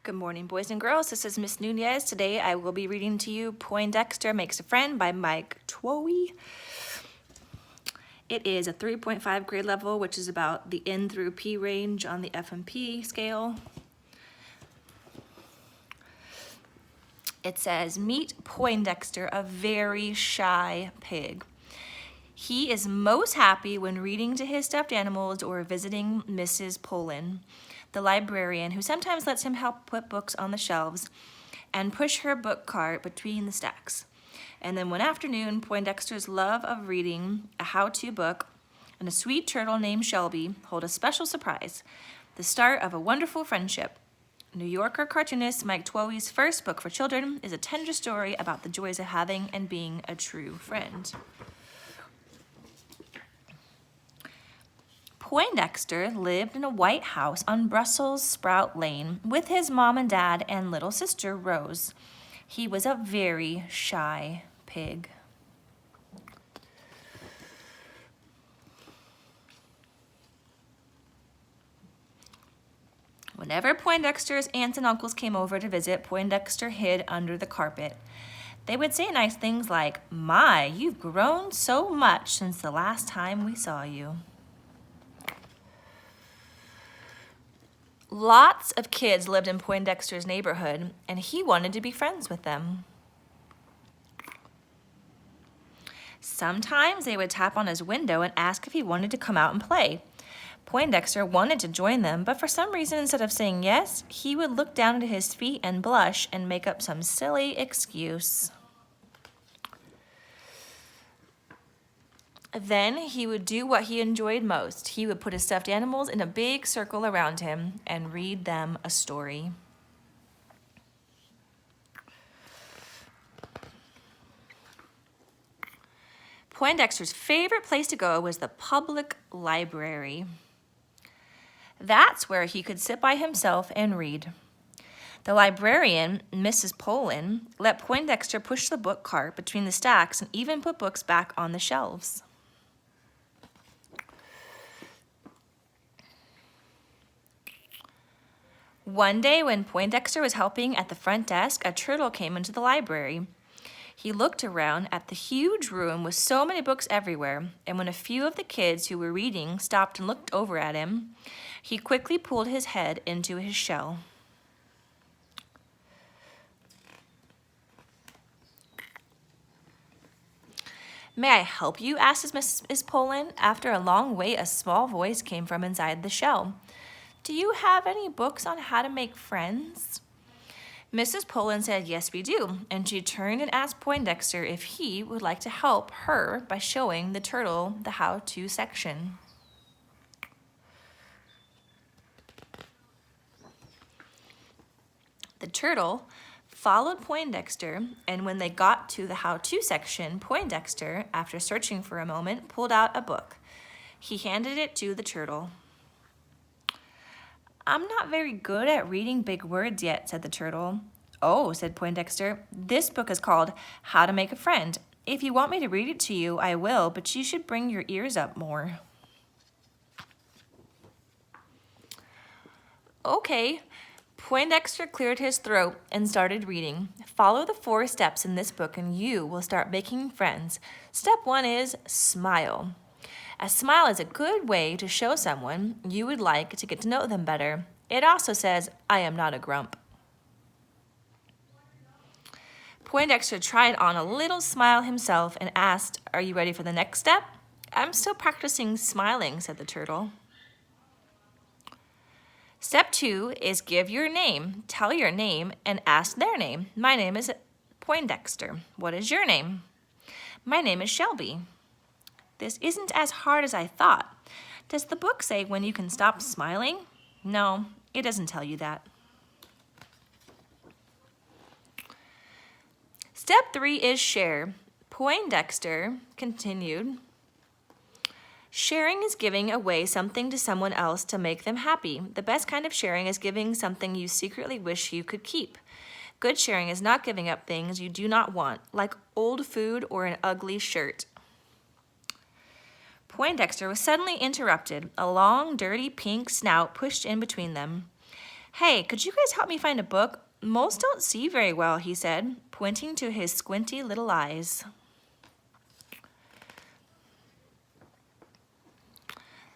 Good morning, boys and girls. This is Miss Nunez. Today I will be reading to you Poindexter Makes a Friend by Mike Twohy. It is a 3.5 grade level, which is about the N through P range on the F&P scale. It says, meet Poindexter, a very shy pig. He is most happy when reading to his stuffed animals or visiting Mrs. Pollin, the librarian, who sometimes lets him help put books on the shelves and push her book cart between the stacks. And then one afternoon, Poindexter's love of reading a how-to book and a sweet turtle named Shelby hold a special surprise, the start of a wonderful friendship. New Yorker cartoonist Mike Twohy's first book for children is a tender story about the joys of having and being a true friend. Poindexter lived in a white house on Brussels Sprout Lane with his mom and dad and little sister Rose. He was a very shy pig. Whenever Poindexter's aunts and uncles came over to visit, Poindexter hid under the carpet. They would say nice things like, "My, you've grown so much since the last time we saw you." Lots of kids lived in Poindexter's neighborhood, and he wanted to be friends with them. Sometimes they would tap on his window and ask if he wanted to come out and play. Poindexter wanted to join them, but for some reason, instead of saying yes, he would look down at his feet and blush and make up some silly excuse. Then he would do what he enjoyed most. He would put his stuffed animals in a big circle around him and read them a story. Poindexter's favorite place to go was the public library. That's where he could sit by himself and read. The librarian, Mrs. Pollin, let Poindexter push the book cart between the stacks and even put books back on the shelves. One day when Poindexter was helping at the front desk, a turtle came into the library. He looked around at the huge room with so many books everywhere, and when a few of the kids who were reading stopped and looked over at him, he quickly pulled his head into his shell. "May I help you?" asked Miss Pollin. After a long wait, a small voice came from inside the shell. "Do you have any books on how to make friends?" Mrs. Pollin said, "Yes, we do," and she turned and asked Poindexter if he would like to help her by showing the turtle the how-to section. The turtle followed Poindexter, and when they got to the how-to section, Poindexter, after searching for a moment, pulled out a book. He handed it to the turtle. "I'm not very good at reading big words yet," said the turtle. "Oh," said Poindexter, "this book is called How to Make a Friend. If you want me to read it to you, I will, but you should bring your ears up more." "Okay." Poindexter cleared his throat and started reading. "Follow the 4 steps in this book and you will start making friends. Step 1 is smile. A smile is a good way to show someone you would like to get to know them better. It also says, 'I am not a grump.'" Poindexter tried on a little smile himself and asked, "Are you ready for the next step?" "I'm still practicing smiling," said the turtle. Step 2 is give your name. Tell your name and ask their name. "My name is Poindexter. What is your name?" "My name is Shelby." "This isn't as hard as I thought. Does the book say when you can stop smiling?" "No, it doesn't tell you that." Step 3 is share. Poindexter continued, "Sharing is giving away something to someone else to make them happy. The best kind of sharing is giving something you secretly wish you could keep. Good sharing is not giving up things you do not want, like old food or an ugly shirt." Poindexter was suddenly interrupted. A long, dirty pink snout pushed in between them. Hey, could you guys help me find a book? Moles don't see very well, he said, pointing to his squinty little eyes.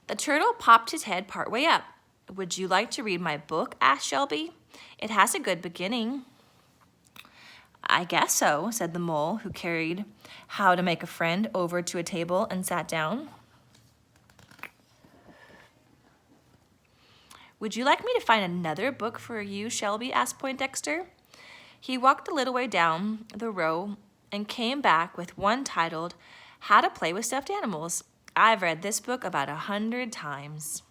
The turtle popped his head partway up. Would you like to read my book? Asked Shelby. It has a good beginning. I guess so, said the mole, who carried How to Make a Friend over to a table and sat down. Would you like me to find another book for you, Shelby? Asked Poindexter. He walked a little way down the row and came back with one titled How to Play with Stuffed Animals. I've read this book about 100 times.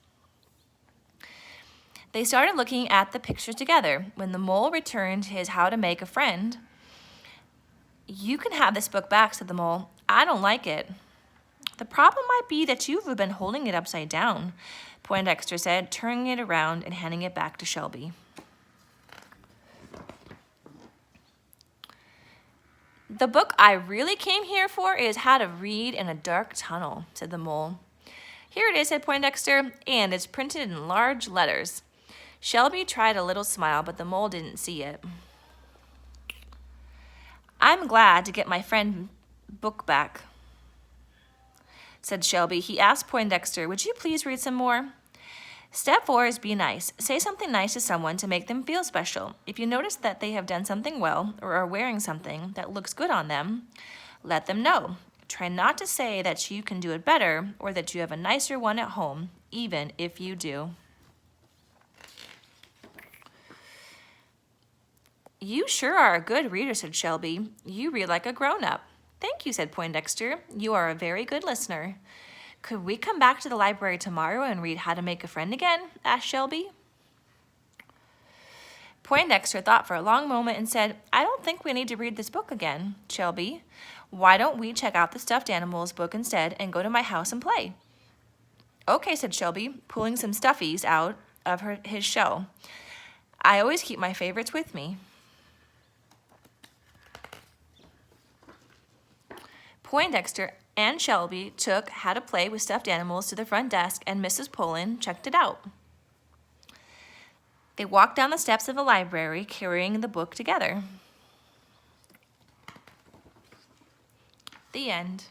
They started looking at the pictures together. When the mole returned his How to Make a Friend, You can have this book back, said the mole. I don't like it. The problem might be that you've been holding it upside down, Poindexter said, turning it around and handing it back to Shelby. The book I really came here for is How to Read in a Dark Tunnel, said the mole. Here it is, said Poindexter, and it's printed in large letters. Shelby tried a little smile, but the mole didn't see it. I'm glad to get my friend's book back, said Shelby. He asked Poindexter, would you please read some more? Step 4 is be nice. Say something nice to someone to make them feel special. If you notice that they have done something well or are wearing something that looks good on them, let them know. Try not to say that you can do it better or that you have a nicer one at home, even if you do. You sure are a good reader, said Shelby. You read like a grown-up. Thank you, said Poindexter. You are a very good listener. Could we come back to the library tomorrow and read How to Make a Friend again? Asked Shelby. Poindexter thought for a long moment and said, I don't think we need to read this book again, Shelby. Why don't we check out the stuffed animals book instead and go to my house and play? Okay, said Shelby, pulling some stuffies out of his shell. I always keep my favorites with me. Poindexter and Shelby took How to Play with Stuffed Animals to the front desk, and Mrs. Pullen checked it out. They walked down the steps of the library, carrying the book together. The end.